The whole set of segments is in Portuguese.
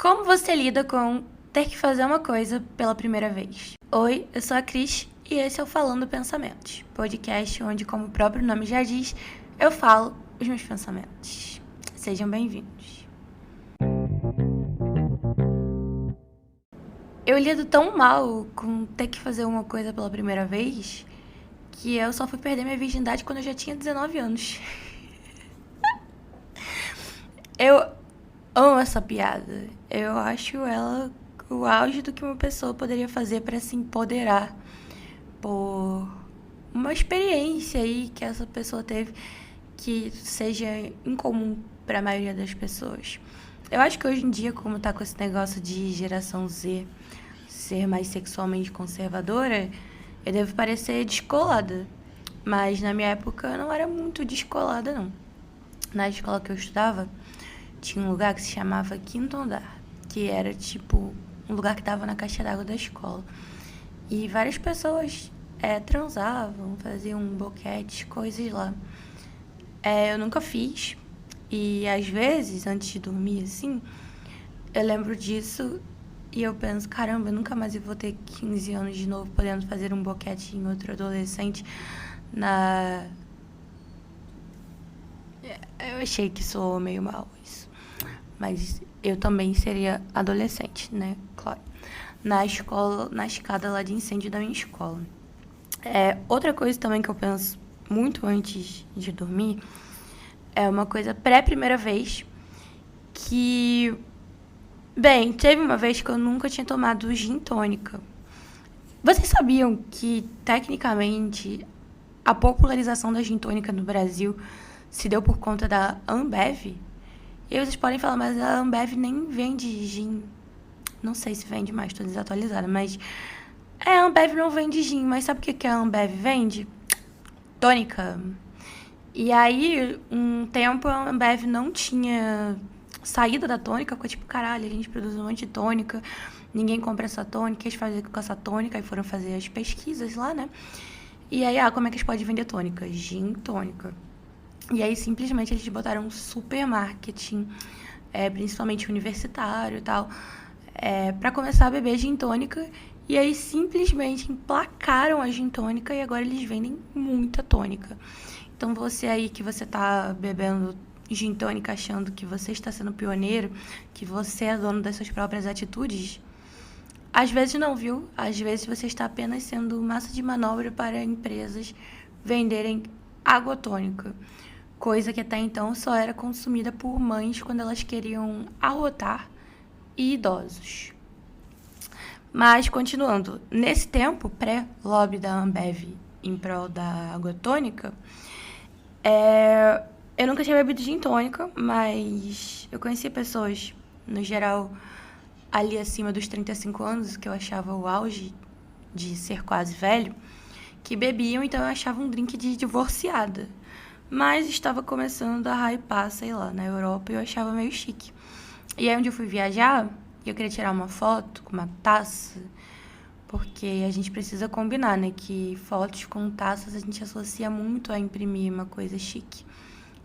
Como você lida com ter que fazer uma coisa pela primeira vez? Oi, eu sou a Cris e esse é o Falando Pensamentos, podcast onde, como o próprio nome já diz, eu falo os meus pensamentos. Sejam bem-vindos. Eu lido tão mal com ter que fazer uma coisa pela primeira vez que eu só fui perder minha virgindade quando eu já tinha 19 anos. Eu amo essa piada. Eu acho ela o auge do que uma pessoa poderia fazer para se empoderar por uma experiência aí que essa pessoa teve que seja incomum para a maioria das pessoas. Eu acho que hoje em dia, como tá com esse negócio de geração Z ser mais sexualmente conservadora, eu devo parecer descolada. Mas na minha época eu não era muito descolada, não. Na escola que eu estudava, tinha um lugar que se chamava Quinto Andar, que era tipo um lugar que dava na caixa d'água da escola. E várias pessoas transavam, faziam boquetes, coisas lá. Eu nunca fiz. E às vezes, antes de dormir, assim, eu lembro disso e eu penso, caramba, eu nunca mais vou ter 15 anos de novo podendo fazer um boquete em outro adolescente na... Eu achei que soou meio mal isso. Mas eu também seria adolescente, né? Claro. Na escola, na escada lá de incêndio da minha escola. Outra coisa também que eu penso muito antes de dormir é uma coisa pré-primeira vez que... Bem, teve uma vez que eu nunca tinha tomado gin tônica. Vocês sabiam que, tecnicamente, a popularização da gin tônica no Brasil se deu por conta da Ambev? E aí vocês podem falar, mas a Ambev nem vende gin. Não sei se vende mais, estou desatualizada, mas... a Ambev não vende gin, mas sabe o que a Ambev vende? Tônica. E aí, um tempo, a Ambev não tinha saída da tônica, ficou tipo, caralho, a gente produz um monte de tônica, ninguém compra essa tônica, eles fazem com essa tônica, aí foram fazer as pesquisas lá, né? E aí, como é que eles podem vender tônica? Gin tônica. E aí, simplesmente, eles botaram um super marketing, principalmente universitário e tal, pra começar a beber gin tônica. E aí, simplesmente, emplacaram a gin tônica e agora eles vendem muita tônica. Então, você aí que você tá bebendo gin tônica achando que você está sendo pioneiro, que você é dono das suas próprias atitudes, às vezes não, viu? Às vezes você está apenas sendo massa de manobra para empresas venderem água tônica. Coisa que até então só era consumida por mães quando elas queriam arrotar e idosos. Mas, continuando, nesse tempo, pré-lobby da Ambev em prol da água tônica, eu nunca tinha bebido gin tônica, mas eu conhecia pessoas, no geral, ali acima dos 35 anos, que eu achava o auge de ser quase velho, que bebiam, então eu achava um drink de divorciada. Mas estava começando a hypar, sei lá, na Europa, e eu achava meio chique. E aí, onde eu fui viajar, eu queria tirar uma foto com uma taça, porque a gente precisa combinar, né? Que fotos com taças a gente associa muito a imprimir uma coisa chique.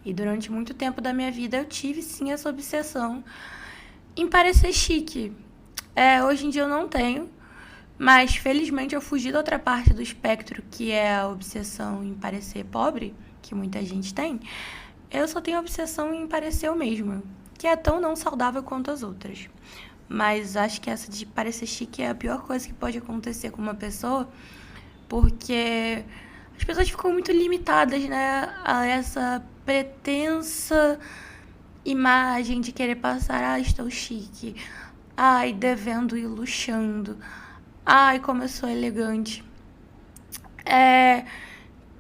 E durante muito tempo da minha vida eu tive, sim, essa obsessão em parecer chique. Hoje em dia eu não tenho, mas felizmente eu fugi da outra parte do espectro, que é a obsessão em parecer pobre, que muita gente tem. Eu só tenho a obsessão em parecer eu mesma, que é tão não saudável quanto as outras. Mas acho que essa de parecer chique é a pior coisa que pode acontecer com uma pessoa, porque as pessoas ficam muito limitadas, né, a essa pretensa imagem de querer passar, estou chique, devendo e luxando, como eu sou elegante.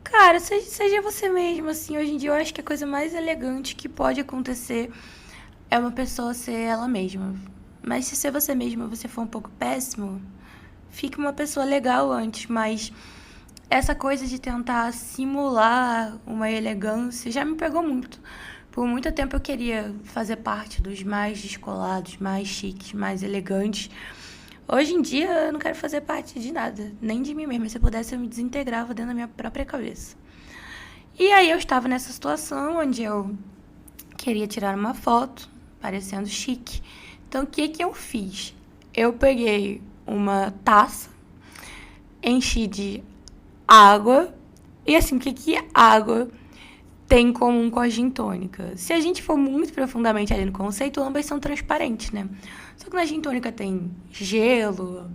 Cara, seja você mesmo, assim, hoje em dia eu acho que a coisa mais elegante que pode acontecer é uma pessoa ser ela mesma. Mas se ser você mesma você for um pouco péssimo, fique uma pessoa legal antes, mas essa coisa de tentar simular uma elegância já me pegou muito. Por muito tempo eu queria fazer parte dos mais descolados, mais chiques, mais elegantes. Hoje em dia eu não quero fazer parte de nada, nem de mim mesma. Se eu pudesse eu me desintegrava dentro da minha própria cabeça. E aí eu estava nessa situação onde eu queria tirar uma foto, parecendo chique, Então, o que eu fiz? Eu peguei uma taça, enchi de água, e assim, o que água tem em comum com a gin tônica? Se a gente for muito profundamente ali no conceito, ambas são transparentes, né? Só que na gin tônica tem gelo,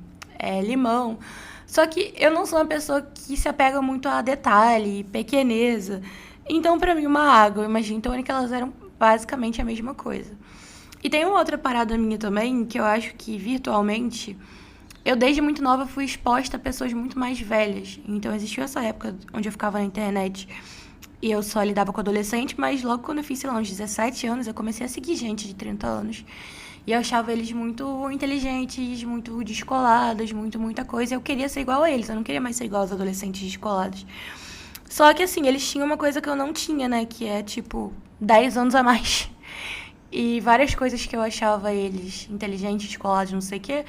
limão. Só que eu não sou uma pessoa que se apega muito a detalhe, pequeneza. Então, pra mim, uma água e uma gin tônica, elas eram basicamente a mesma coisa. E tem uma outra parada minha também, que eu acho que virtualmente, eu desde muito nova fui exposta a pessoas muito mais velhas. Então, existiu essa época onde eu ficava na internet e eu só lidava com adolescente, mas logo quando eu fiz, sei lá, uns 17 anos, eu comecei a seguir gente de 30 anos. E eu achava eles muito inteligentes, muito descolados, muita coisa. Eu queria ser igual a eles, eu não queria mais ser igual aos adolescentes descolados. Só que, assim, eles tinham uma coisa que eu não tinha, né? Que é, tipo, 10 anos a mais. E várias coisas que eu achava eles inteligentes, descolados, não sei o quê,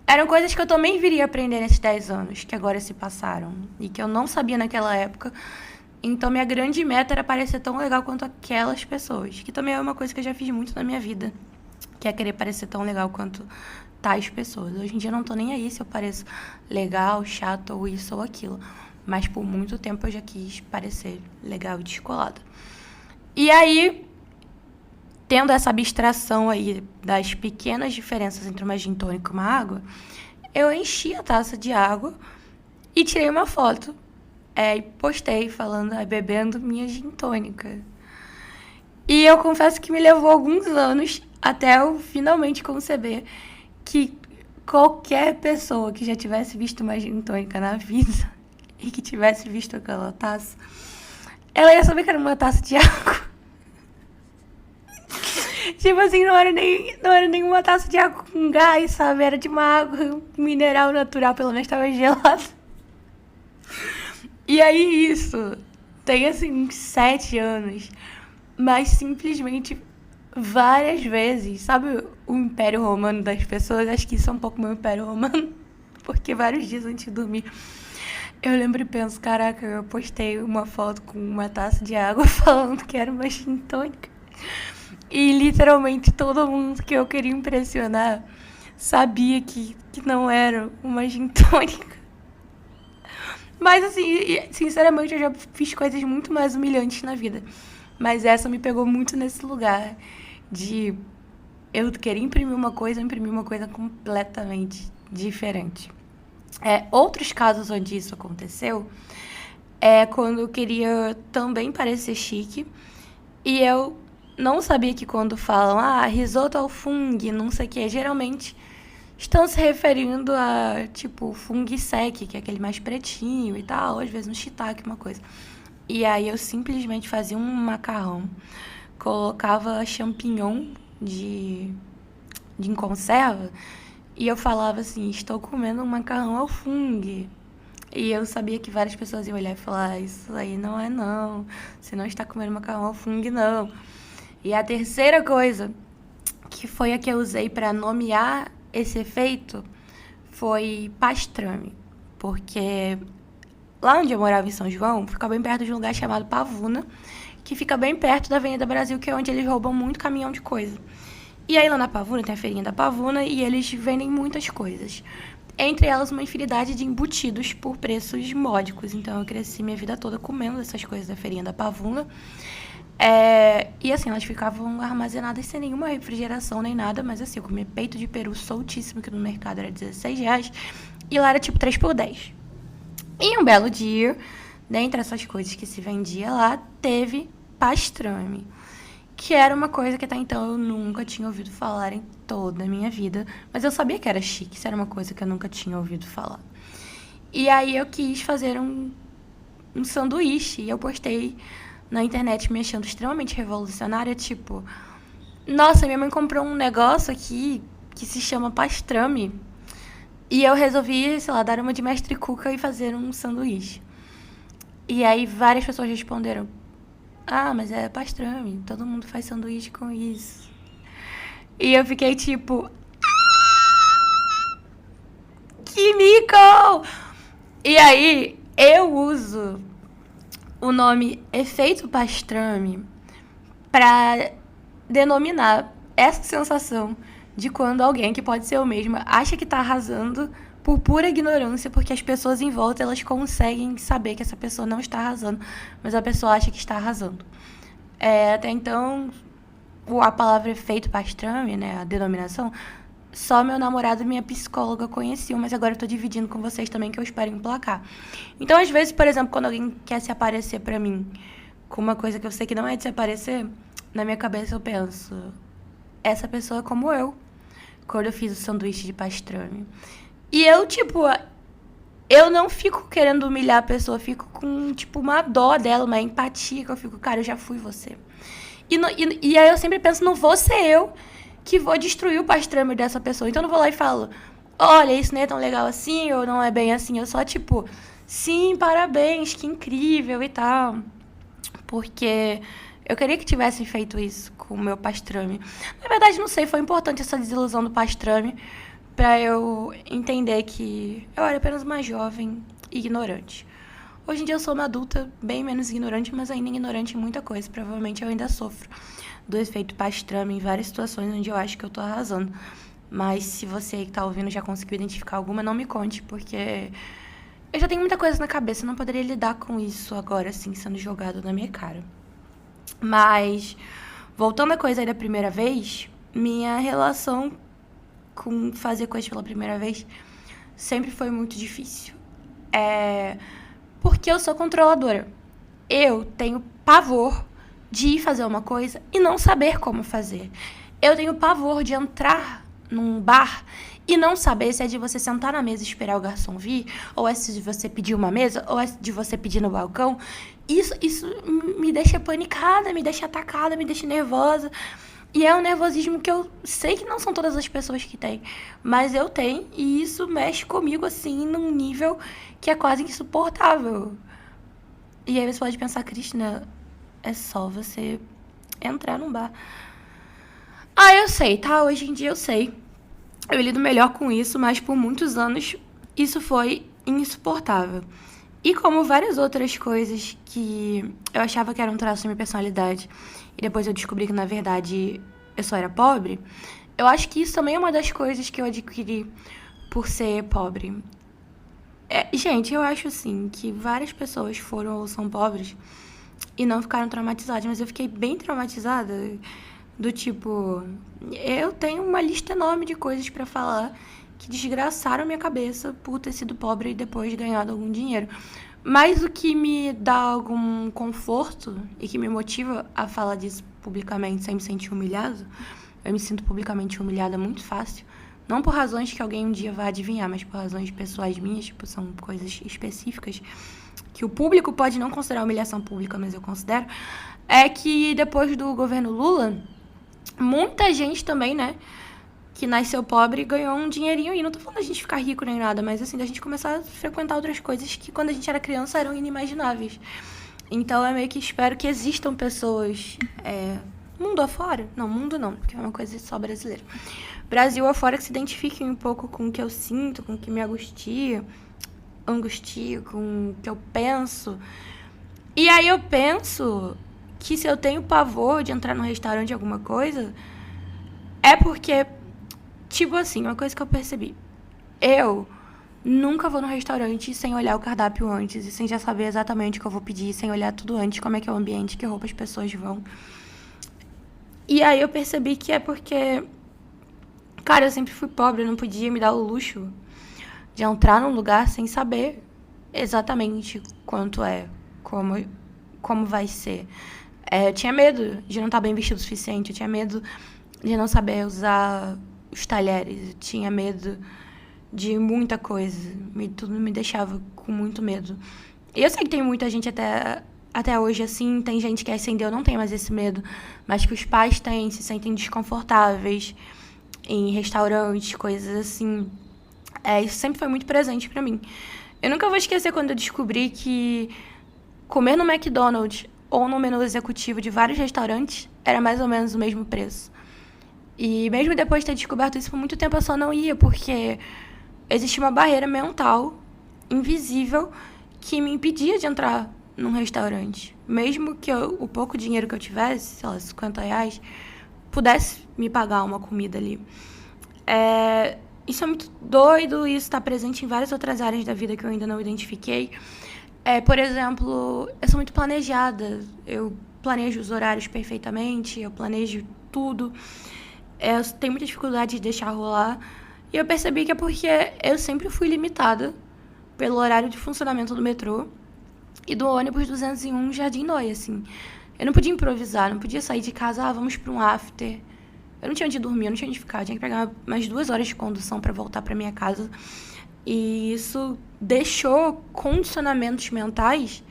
eram coisas que eu também viria aprender nesses 10 anos, que agora se passaram. E que eu não sabia naquela época. Então, minha grande meta era parecer tão legal quanto aquelas pessoas. Que também é uma coisa que eu já fiz muito na minha vida. Que é querer parecer tão legal quanto tais pessoas. Hoje em dia eu não tô nem aí se eu pareço legal, chato, ou isso ou aquilo. Mas por muito tempo eu já quis parecer legal e descolada. E aí, tendo essa abstração aí das pequenas diferenças entre uma gin tônica e uma água, eu enchi a taça de água e tirei uma foto. E postei falando, bebendo minha gin tônica. E eu confesso que me levou alguns anos até eu finalmente conceber que qualquer pessoa que já tivesse visto uma gin tônica na vida e que tivesse visto aquela taça, ela ia saber que era uma taça de água. Tipo assim, não era nenhuma taça de água com gás, sabe? Era de uma água mineral natural, pelo menos estava gelada. E aí isso tem assim uns 7 anos, mas simplesmente várias vezes, sabe o Império Romano das pessoas? Acho que isso é um pouco meu Império Romano, porque vários dias antes de dormir eu lembro e penso, caraca, eu postei uma foto com uma taça de água falando que era uma gin tônica. E literalmente todo mundo que eu queria impressionar sabia que não era uma gin tônica. Mas assim, sinceramente, eu já fiz coisas muito mais humilhantes na vida. Mas essa me pegou muito nesse lugar de eu querer imprimir uma coisa completamente diferente. Outros casos onde isso aconteceu é quando eu queria também parecer chique e eu não sabia que quando falam risoto ao fungo, não sei o que, geralmente estão se referindo a, tipo, fungo sec, que é aquele mais pretinho e tal, às vezes um shiitake, uma coisa. E aí eu simplesmente fazia um macarrão, colocava champignon em conserva e eu falava assim, estou comendo um macarrão ao fungo. E eu sabia que várias pessoas iam olhar e falar, isso aí não é não, você não está comendo macarrão ao fungo não. E a terceira coisa, que foi a que eu usei para nomear esse efeito, foi pastrame. Porque lá onde eu morava em São João, fica bem perto de um lugar chamado Pavuna, que fica bem perto da Avenida Brasil, que é onde eles roubam muito caminhão de coisa. E aí lá na Pavuna tem a feirinha da Pavuna e eles vendem muitas coisas. Entre elas uma infinidade de embutidos por preços módicos. Então eu cresci minha vida toda comendo essas coisas da feirinha da Pavuna. E assim, elas ficavam armazenadas sem nenhuma refrigeração nem nada, mas assim, eu comia peito de peru soltíssimo, que no mercado era R$16, e lá era tipo 3 por 10. E um belo dia, dentre essas coisas que se vendia lá, teve pastrame, que era uma coisa que até então eu nunca tinha ouvido falar em toda a minha vida, mas eu sabia que era chique, isso era uma coisa que eu nunca tinha ouvido falar. E aí eu quis fazer um sanduíche, e eu postei na internet me achando extremamente revolucionária, tipo, nossa, minha mãe comprou um negócio aqui que se chama pastrame, e eu resolvi, sei lá, dar uma de mestre cuca e fazer um sanduíche. E aí várias pessoas responderam, mas é pastrame, todo mundo faz sanduíche com isso. E eu fiquei tipo, que mico! E aí eu uso o nome efeito pastrame para denominar essa sensação de quando alguém, que pode ser eu mesma, acha que tá arrasando por pura ignorância, porque as pessoas em volta, elas conseguem saber que essa pessoa não está arrasando, mas a pessoa acha que está arrasando. Até então, a palavra efeito pastrame, né, a denominação, só meu namorado e minha psicóloga conheciam, mas agora eu tô dividindo com vocês também, que eu espero emplacar. Então, às vezes, por exemplo, quando alguém quer se aparecer pra mim com uma coisa que eu sei que não é de se aparecer, na minha cabeça eu penso, essa pessoa é como eu, quando eu fiz o sanduíche de pastrame. E eu, tipo, eu não fico querendo humilhar a pessoa, eu fico com, tipo, uma dó dela, uma empatia, que eu fico, cara, eu já fui você. E aí eu sempre penso, não vou ser eu que vou destruir o pastrame dessa pessoa. Então eu não vou lá e falo, olha, isso não é tão legal assim, ou não é bem assim. Eu só, tipo, sim, parabéns, que incrível e tal. Porque eu queria que tivessem feito isso com o meu pastrame. Na verdade, não sei, foi importante essa desilusão do pastrame pra eu entender que eu era apenas uma jovem ignorante. Hoje em dia eu sou uma adulta bem menos ignorante, mas ainda ignorante em muita coisa. Provavelmente eu ainda sofro do efeito pastrame em várias situações onde eu acho que eu tô arrasando. Mas se você que tá ouvindo já conseguiu identificar alguma, não me conte, porque eu já tenho muita coisa na cabeça, eu não poderia lidar com isso agora, assim, sendo jogado na minha cara. Mas, voltando à coisa aí da primeira vez, minha relação com fazer coisas pela primeira vez sempre foi muito difícil. Porque eu sou controladora. Eu tenho pavor de ir fazer uma coisa e não saber como fazer. Eu tenho pavor de entrar num bar e não saber se é de você sentar na mesa e esperar o garçom vir, ou é de você pedir uma mesa, ou é de você pedir no balcão. Isso me deixa panicada, me deixa atacada, me deixa nervosa. E é um nervosismo que eu sei que não são todas as pessoas que têm, mas eu tenho, e isso mexe comigo, assim, num nível que é quase insuportável. E aí você pode pensar, Cristina, é só você entrar num bar. Eu sei, tá? Hoje em dia eu sei. Eu lido melhor com isso, mas por muitos anos isso foi insuportável. E como várias outras coisas que eu achava que eram um traço da minha personalidade, e depois eu descobri que, na verdade, eu só era pobre, eu acho que isso também é uma das coisas que eu adquiri por ser pobre. Gente, eu acho, assim, que várias pessoas foram ou são pobres e não ficaram traumatizadas, mas eu fiquei bem traumatizada, do tipo, eu tenho uma lista enorme de coisas pra falar que desgraçaram minha cabeça por ter sido pobre e depois ganhado algum dinheiro. Mas o que me dá algum conforto e que me motiva a falar disso publicamente sem me sentir humilhado, eu me sinto publicamente humilhada muito fácil, não por razões que alguém um dia vai adivinhar, mas por razões pessoais minhas, tipo, são coisas específicas que o público pode não considerar humilhação pública, mas eu considero, é que depois do governo Lula, muita gente também, né, que nasceu pobre e ganhou um dinheirinho aí. Não tô falando da gente ficar rico nem nada, mas assim, da gente começar a frequentar outras coisas que quando a gente era criança eram inimagináveis. Então eu meio que espero que existam pessoas mundo afora. Não, mundo não, porque é uma coisa só brasileira. Brasil afora, que se identifiquem um pouco com o que eu sinto, com o que me angustia, com o que eu penso. E aí eu penso que se eu tenho pavor de entrar num restaurante alguma coisa, é porque, tipo assim, uma coisa que eu percebi. Eu nunca vou no restaurante sem olhar o cardápio antes e sem já saber exatamente o que eu vou pedir, sem olhar tudo antes, como é que é o ambiente, que roupa as pessoas vão. E aí eu percebi que é porque, cara, eu sempre fui pobre, eu não podia me dar o luxo de entrar num lugar sem saber exatamente quanto é, como vai ser. Eu tinha medo de não estar bem vestido o suficiente, eu tinha medo de não saber usar os talheres, eu tinha medo de muita coisa, tudo me deixava com muito medo. E eu sei que tem muita gente até hoje assim, tem gente que ascendeu, não tem mais esse medo, mas que os pais têm, se sentem desconfortáveis em restaurantes, coisas assim. Isso sempre foi muito presente pra mim. Eu nunca vou esquecer quando eu descobri que comer no McDonald's ou no menu executivo de vários restaurantes era mais ou menos o mesmo preço. E mesmo depois de ter descoberto isso por muito tempo, eu só não ia, porque existia uma barreira mental invisível que me impedia de entrar num restaurante. Mesmo que o pouco dinheiro que eu tivesse, sei lá, R$50, pudesse me pagar uma comida ali. Isso é muito doido, isso está presente em várias outras áreas da vida que eu ainda não identifiquei. Por exemplo, eu sou muito planejada, eu planejo os horários perfeitamente, eu planejo tudo. Eu tenho muita dificuldade de deixar rolar. E eu percebi que é porque eu sempre fui limitada pelo horário de funcionamento do metrô e do ônibus 201 Jardim Noia, assim. Eu não podia improvisar, não podia sair de casa, vamos para um after. Eu não tinha onde dormir, eu não tinha onde ficar. Eu tinha que pegar mais 2 horas de condução para voltar para minha casa. E isso deixou condicionamentos mentais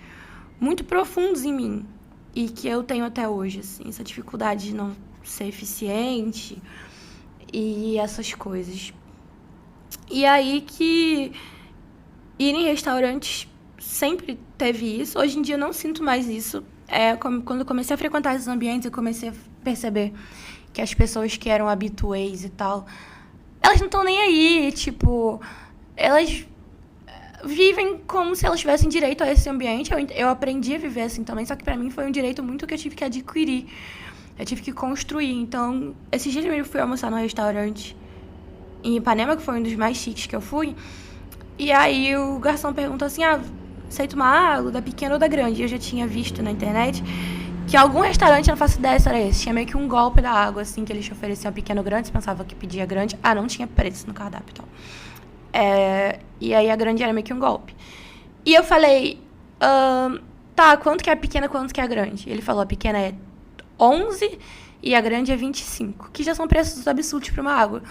muito profundos em mim. E que eu tenho até hoje, assim. Essa dificuldade de não ser eficiente e essas coisas. E aí que ir em restaurantes sempre teve isso. Hoje em dia eu não sinto mais isso. Quando eu comecei a frequentar esses ambientes, eu comecei a perceber que as pessoas que eram habituês e tal, elas não estão nem aí, tipo, elas vivem como se elas tivessem direito a esse ambiente. Eu aprendi a viver assim também, só que pra mim foi um direito muito que eu tive que adquirir. Eu tive que construir. Então, esses dias eu fui almoçar num restaurante em Ipanema, que foi um dos mais chiques que eu fui. E aí o garçom perguntou assim, aceita uma água, da pequena ou da grande? E eu já tinha visto na internet que algum restaurante, eu não faço ideia se era esse, tinha meio que um golpe da água, assim, que eles te ofereciam pequeno ou grande, você pensava que pedia grande. Não tinha preço no cardápio, então. E aí a grande era meio que um golpe. E eu falei, tá, quanto que é a pequena, quanto que é a grande? Ele falou, a pequena é 11 e a grande é 25, que já são preços absurdos pra uma água.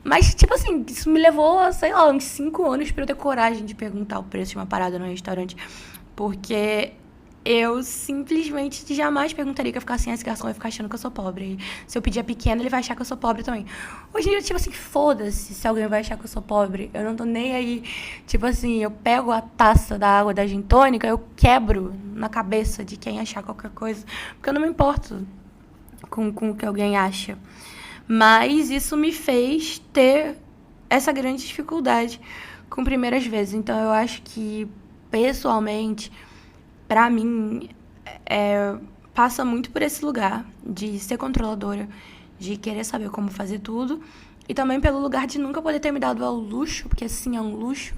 Mas, tipo assim, isso me levou, sei lá, uns 5 anos pra eu ter coragem de perguntar o preço de uma parada no restaurante. Porque eu simplesmente jamais perguntaria, que eu ficar assim, esse garçom vai ficar achando que eu sou pobre. Se eu pedir a pequena, ele vai achar que eu sou pobre também. Hoje em dia, tipo assim, foda-se se alguém vai achar que eu sou pobre. Eu não tô nem aí. Tipo assim, eu pego a taça da água da gin tônica, eu quebro na cabeça de quem achar qualquer coisa. Porque eu não me importo com o que alguém acha. Mas isso me fez ter essa grande dificuldade com primeiras vezes. Então, eu acho que, pessoalmente, pra mim, passa muito por esse lugar de ser controladora, de querer saber como fazer tudo. E também pelo lugar de nunca poder ter me dado ao luxo, porque sim, é um luxo,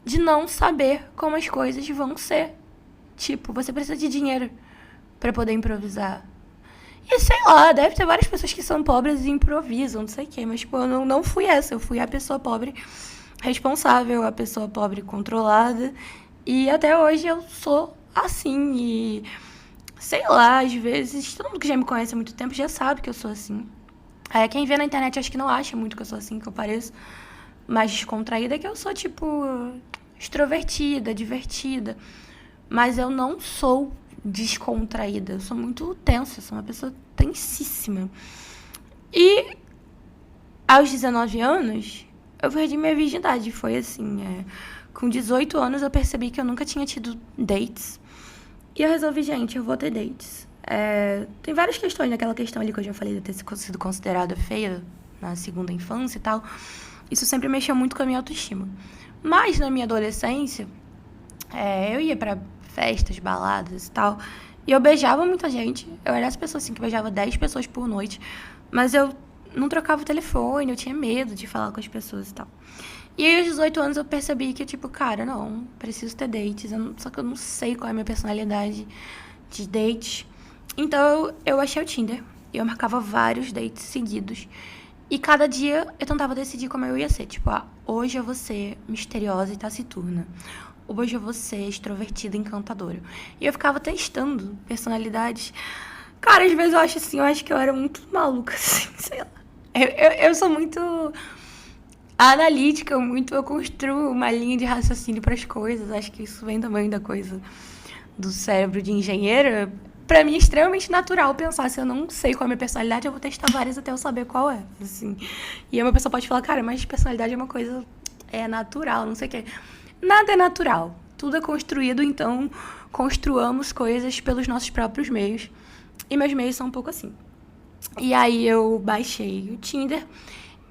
de não saber como as coisas vão ser. Tipo, você precisa de dinheiro pra poder improvisar. E sei lá, deve ter várias pessoas que são pobres e improvisam, não sei o quê. Mas, tipo, eu não fui essa. Eu fui a pessoa pobre responsável, a pessoa pobre controlada. E até hoje eu sou assim. E sei lá, às vezes, todo mundo que já me conhece há muito tempo já sabe que eu sou assim. Quem vê na internet acho que não acha muito que eu sou assim, que eu pareço mais descontraída, que eu sou, tipo, extrovertida, divertida. Mas eu não sou descontraída. Eu sou muito tensa, eu sou uma pessoa tensíssima. E aos 19 anos, eu perdi minha virgindade. Foi assim, com 18 anos eu percebi que eu nunca tinha tido dates. E eu resolvi, gente, eu vou ter dates. Tem várias questões, naquela questão ali que eu já falei de ter sido considerada feia na segunda infância e tal. Isso sempre mexeu muito com a minha autoestima. Mas na minha adolescência, eu ia pra festas, baladas e tal. E eu beijava muita gente. Eu era essa pessoa assim que beijava 10 pessoas por noite. Mas eu não trocava o telefone, eu tinha medo de falar com as pessoas e tal. E aí, aos 18 anos, eu percebi que, tipo, cara, não, preciso ter dates. Só que eu não sei qual é a minha personalidade de date. Então, eu achei o Tinder. E eu marcava vários dates seguidos. E cada dia eu tentava decidir como eu ia ser. Tipo, hoje eu vou ser misteriosa e taciturna. Hoje eu vou ser extrovertida e encantadora. E eu ficava testando personalidades. Cara, às vezes eu acho assim, eu acho que eu era muito maluca, assim, sei lá. Eu sou muito analítica, eu construo uma linha de raciocínio para as coisas. Acho que isso vem também da coisa do cérebro de engenheiro. Pra mim é extremamente natural pensar, se eu não sei qual é a minha personalidade, eu vou testar várias até eu saber qual é, assim. E aí uma pessoa pode falar, cara, mas personalidade é uma coisa natural, não sei o quê. Nada é natural. Tudo é construído, então construamos coisas pelos nossos próprios meios. E meus meios são um pouco assim. E aí eu baixei o Tinder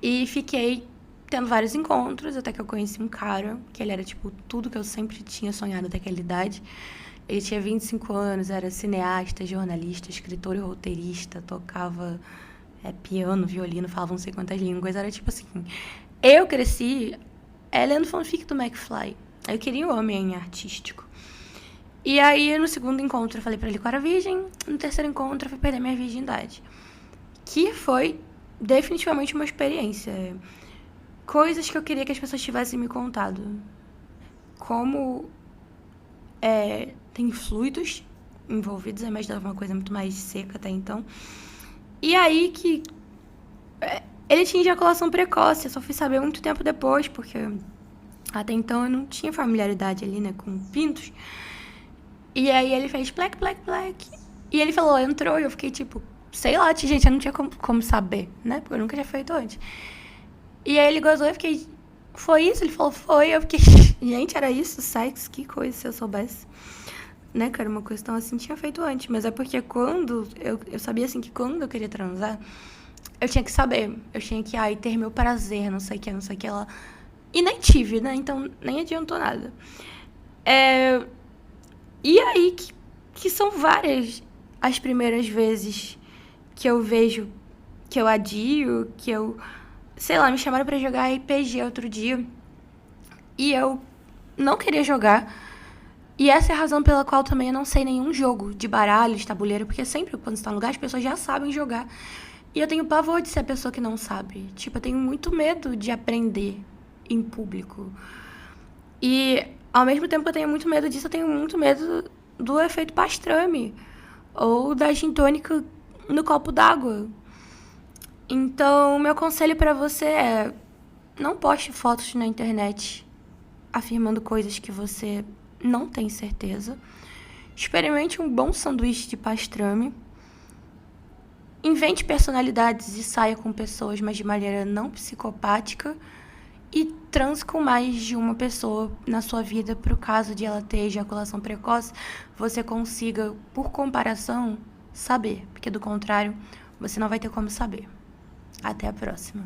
e fiquei tendo vários encontros, até que eu conheci um cara, que ele era, tipo, tudo que eu sempre tinha sonhado daquela idade. Ele tinha 25 anos, era cineasta, jornalista, escritor e roteirista, tocava piano, violino, falava não sei quantas línguas. Era tipo assim, eu cresci lendo fanfic do McFly. Eu queria um homem artístico. E aí, no segundo encontro, eu falei pra ele que eu era virgem. No terceiro encontro, eu fui perder minha virgindade. Que foi definitivamente uma experiência. Coisas que eu queria que as pessoas tivessem me contado. Como tem fluidos envolvidos, eu imaginava uma coisa muito mais seca até então. E aí que ele tinha ejaculação precoce, eu só fui saber muito tempo depois, porque até então eu não tinha familiaridade ali, né, com pintos. E aí ele fez plec, plec, plec. E ele falou, entrou, e eu fiquei tipo, sei lá, gente, eu não tinha como saber, né, porque eu nunca tinha feito antes. E aí ele gozou e eu fiquei, foi isso? Ele falou, foi. Eu fiquei, gente, era isso? Sexo? Que coisa, se eu soubesse. Né, cara, uma questão assim tinha feito antes. Mas é porque quando, eu sabia assim que quando eu queria transar, eu tinha que saber. Eu tinha que, ter meu prazer, não sei o que lá. E nem tive, né, então nem adiantou nada. E aí que são várias as primeiras vezes que eu vejo, que eu adio, que eu... Sei lá, me chamaram pra jogar RPG outro dia. E eu não queria jogar. E essa é a razão pela qual também eu não sei nenhum jogo de baralho, de tabuleiro. Porque sempre quando você tá no lugar, as pessoas já sabem jogar. E eu tenho pavor de ser a pessoa que não sabe. Tipo, eu tenho muito medo de aprender em público. E ao mesmo tempo que eu tenho muito medo disso, eu tenho muito medo do efeito pastrame. Ou da gin tônica no copo d'água. Então, meu conselho pra você é: não poste fotos na internet afirmando coisas que você não tem certeza. Experimente um bom sanduíche de pastrame. Invente personalidades e saia com pessoas, mas de maneira não psicopática. E transe com mais de uma pessoa na sua vida, para o caso de ela ter ejaculação precoce, você consiga, por comparação, saber. Porque do contrário, você não vai ter como saber. Até a próxima.